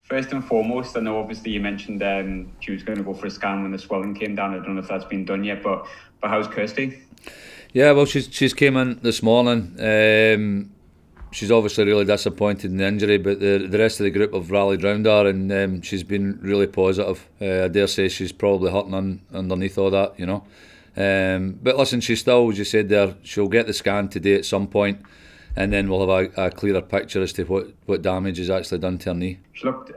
First and foremost, I know obviously you mentioned she was going to go for a scan when the swelling came down. I don't know if that's been done yet, but how's Kirsty? Yeah, well, she's came in this morning. She's obviously really disappointed in the injury, but the rest of the group have rallied round her, and she's been really positive. I dare say she's probably hurting underneath all that, you know. But listen, she's still, as you said there, she'll get the scan today at some point, and then we'll have a clearer picture as to what damage is actually done to her knee. She looked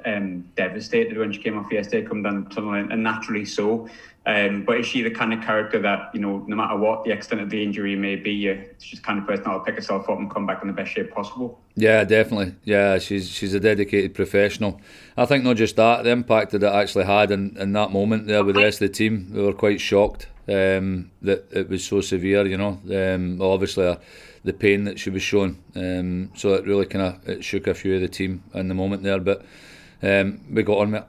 devastated when she came off yesterday, come down to tunnel, and naturally so. But is she the kind of character that, you know, no matter what the extent of the injury may be, she's the kind of person that'll pick herself up and come back in the best shape possible? Yeah, definitely. Yeah, she's a dedicated professional. I think not just that, the impact that it actually had in that moment there with the rest of the team. We were quite shocked that it was so severe, you know. Obviously, the pain that she was showing. So it really it shook a few of the team in the moment there, but we got on with it.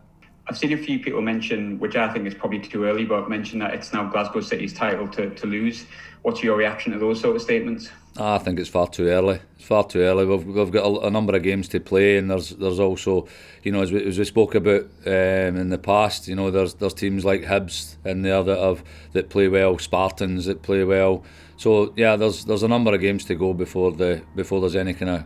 I've seen a few people mention, which I think is probably too early, but mention that it's now Glasgow City's title to lose. What's your reaction to those sort of statements? I think it's far too early. It's far too early. We've got a number of games to play, and there's also, you know, as we spoke about in the past, you know, there's teams like Hibs in there that play well, Spartans that play well. So yeah, there's a number of games to go before there's any kind of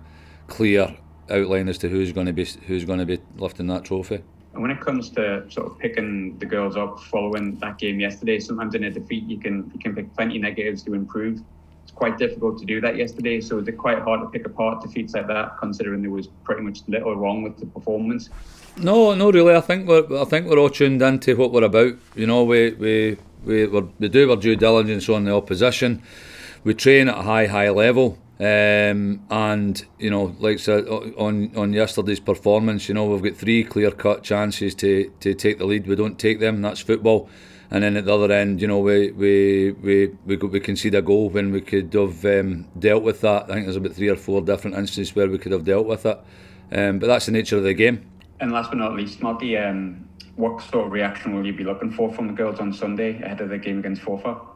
clear outline as to who's going to be lifting that trophy. And when it comes to sort of picking the girls up following that game yesterday, sometimes in a defeat you can pick plenty of negatives to improve. It's quite difficult to do that yesterday, so is it quite hard to pick apart defeats like that, considering there was pretty much little wrong with the performance? No, really. I think we're all tuned into what we're about. You know, we do our due diligence on the opposition. We train at a high level. And you know, like I said, on yesterday's performance, you know, we've got 3 clear-cut chances to take the lead. We don't take them. That's football. And then at the other end, you know, we concede a goal when we could have dealt with that. I think there's about 3 or 4 different instances where we could have dealt with it. But that's the nature of the game. And last but not least, Malky, what sort of reaction will you be looking for from the girls on Sunday ahead of the game against Forfar?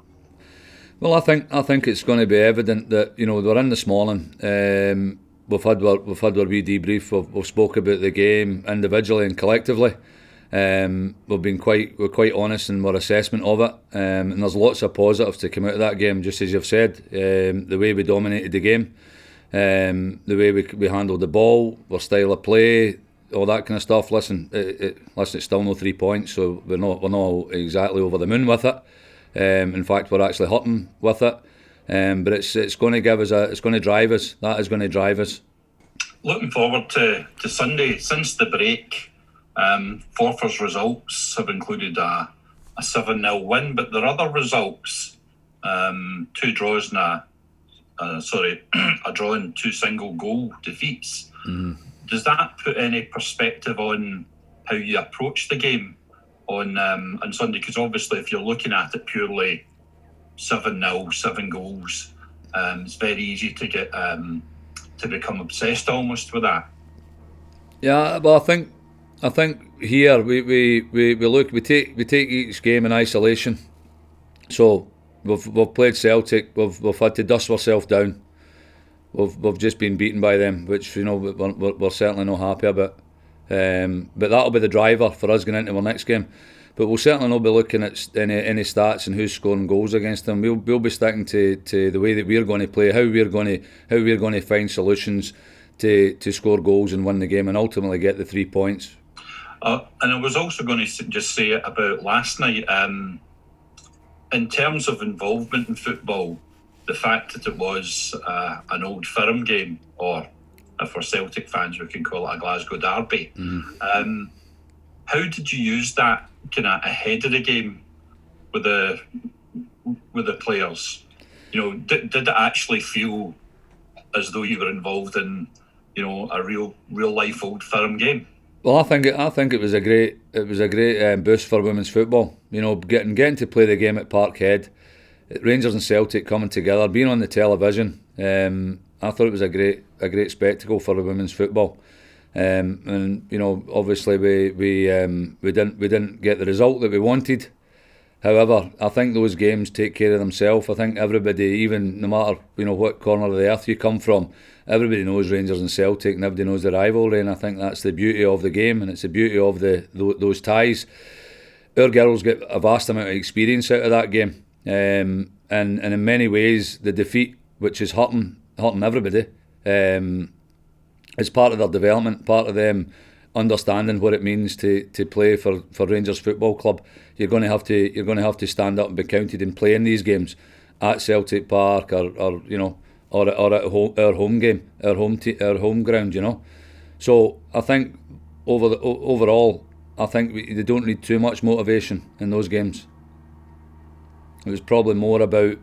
Well, I think it's going to be evident that, you know, we're in this morning. We've had our wee debrief. We've spoke about the game individually and collectively. We're quite honest in our assessment of it, and there's lots of positives to come out of that game. Just as you've said, the way we dominated the game, the way we handled the ball, our style of play, all that kind of stuff. Listen, it's still no 3 points, so we're not exactly over the moon with it. In fact, we're actually hurting with it, but it's going to give us it's going to drive us. That is going to drive us. Looking forward to Sunday. Since the break, Forfar's results have included a 7-0 win, but there are other results: 2 draws and a draw and 2 single goal defeats. Does that put any perspective on how you approach the game on Sunday? Because obviously, if you're looking at it purely 7-0, 7 goals, it's very easy to get to become obsessed almost with that. Yeah, well, I think here we take each game in isolation. So we've played Celtic, we've had to dust ourselves down. We've just been beaten by them, which, you know, we're certainly not happy about. But that'll be the driver for us going into our next game. But we'll certainly not be looking at any stats and who's scoring goals against them. We'll be sticking to the way that we're going to play, how we're going to find solutions to score goals and win the game and ultimately get the 3 points. And I was also going to just say about last night, in terms of involvement in football, the fact that it was an Old Firm game, or if we're Celtic fans, we can call it a Glasgow derby. How did you use that kind of ahead of the game with the players? You know, did it actually feel as though you were involved in, you know, a real life Old Firm game? Well, I think it was a great boost for women's football. You know, getting to play the game at Parkhead, Rangers and Celtic coming together, being on the television. I thought it was a great spectacle for the women's football. And you know, obviously we didn't get the result that we wanted. However, I think those games take care of themselves. I think everybody, even no matter what corner of the earth you come from, everybody knows Rangers and Celtic, and everybody knows the rivalry. And I think that's the beauty of the game, and it's the beauty of those ties. Our girls get a vast amount of experience out of that game, and in many ways, the defeat, which is hurting everybody, is part of their development, part of them understanding what it means to play for Rangers Football Club. You're going to have to stand up and be counted in playing these games at Celtic Park or at our home game, our home ground. So I think overall, I think they don't need too much motivation in those games. It was probably more about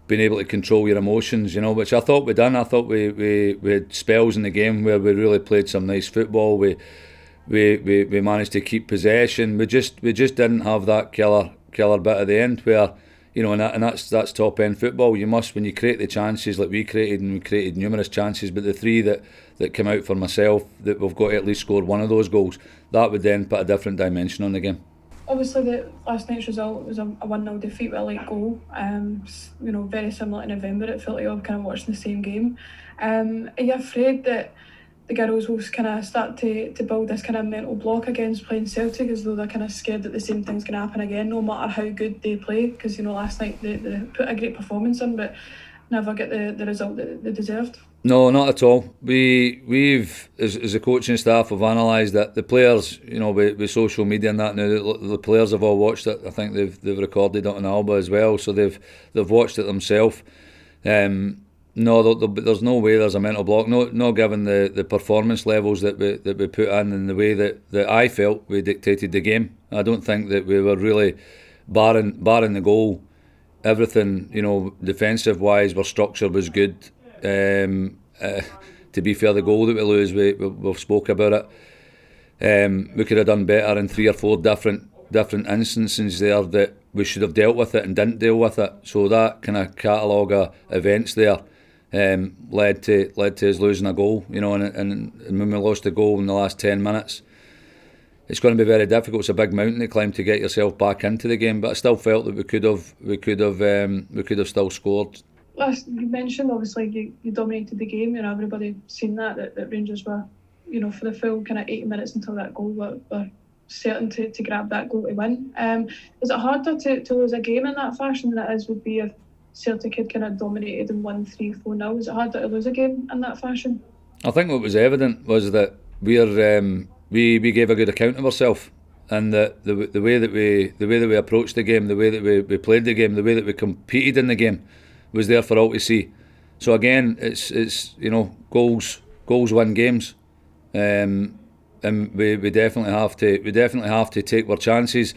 being able to control your emotions, which I thought we'd done. I thought we had spells in the game where we really played some nice football. We managed to keep possession. We just didn't have that killer bit at the end where, and that's top end football. You must, when you create the chances like we created numerous chances, but the three that came out for myself, that we've got to at least score one of those goals, that would then put a different dimension on the game. Obviously, last night's result was a 1-0 defeat with a late goal. Very similar to November. It felt like all kind of watching the same game. Are you afraid that the girls will kind of start to build this kind of mental block against playing Celtic, as though they're kind of scared that the same thing's going to happen again, no matter how good they play? Because last night they put a great performance in, but never get the result that they deserved. No, not at all. We've as a coaching staff have analysed that the players, with social media and that now, the players have all watched it. I think they've recorded it on Alba as well, so they've watched it themselves. No, there's no way there's a mental block. No, given the performance levels that we put in and the way that I felt we dictated the game. I don't think that we were really barring the goal. Everything, defensive wise, our structure was good. To be fair, the goal that we lose, we've spoke about it. We could have done better in 3 or 4 different instances there that we should have dealt with it and didn't deal with it. So that kind of catalogue of events there led to us losing a goal. And when we lost a goal in the last 10 minutes, it's going to be very difficult. It's a big mountain to climb to get yourself back into the game. But I still felt that we could have still scored. Last, you mentioned obviously you dominated the game. Everybody seen that Rangers were, for the full kind of 80 minutes until that goal were certain to grab that goal to win. Is it harder to lose a game in that fashion than it would be if Celtic had kind of dominated and won 3-4-0? Is it harder to lose a game in that fashion? I think what was evident was that we gave a good account of ourselves, and that the way that we approached the game, the way that we played the game, the way that we competed in the game was there for all to see. So again, it's goals win games, and we definitely have to take our chances.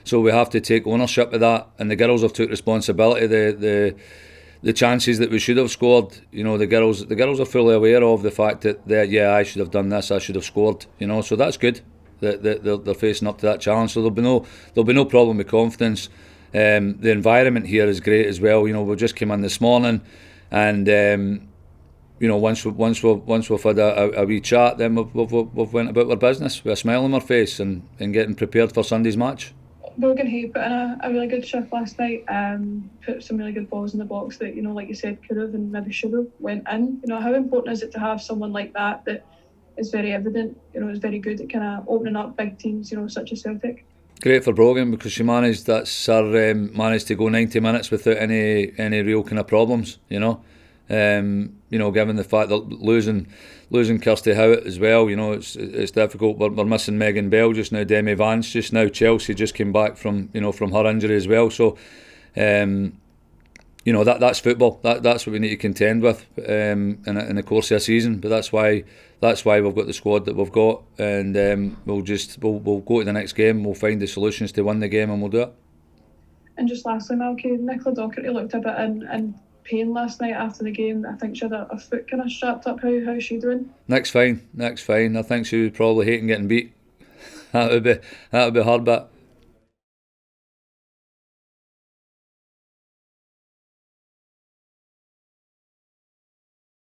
So we have to take ownership of that, and the girls have took responsibility. The chances that we should have scored, the girls are fully aware of the fact that I should have done this, I should have scored. So that's good that they're facing up to that challenge. So there'll be no problem with confidence. The environment here is great as well. We just came in this morning, and once we've had a wee chat, then we've went about our business with a smile on our face and getting prepared for Sunday's match. Brogan Hay put in a really good shift last night. Put some really good balls in the box that like you said, could have and maybe should have went in. How important is it to have someone like that is very evident? Is very good at kind of opening up big teams. Such as Celtic. Great for Brogan, because she managed to go 90 minutes without any real kind of problems. Given the fact that losing Kirsty Howard as well, it's difficult. We're missing Megan Bell just now, Demi Vance just now. Chelsea just came back from her injury as well. So that's football. That's what we need to contend with in the course of a season. But that's why we've got the squad that we've got, and we'll go to the next game. We'll find the solutions to win the game, and we'll do it. And just lastly, Malky, Nicola Docherty looked a bit in pain last night after the game. I think she had a foot kind of strapped up. How's she doing? Nick's fine. I think she was probably hating getting beat. That would be hard, but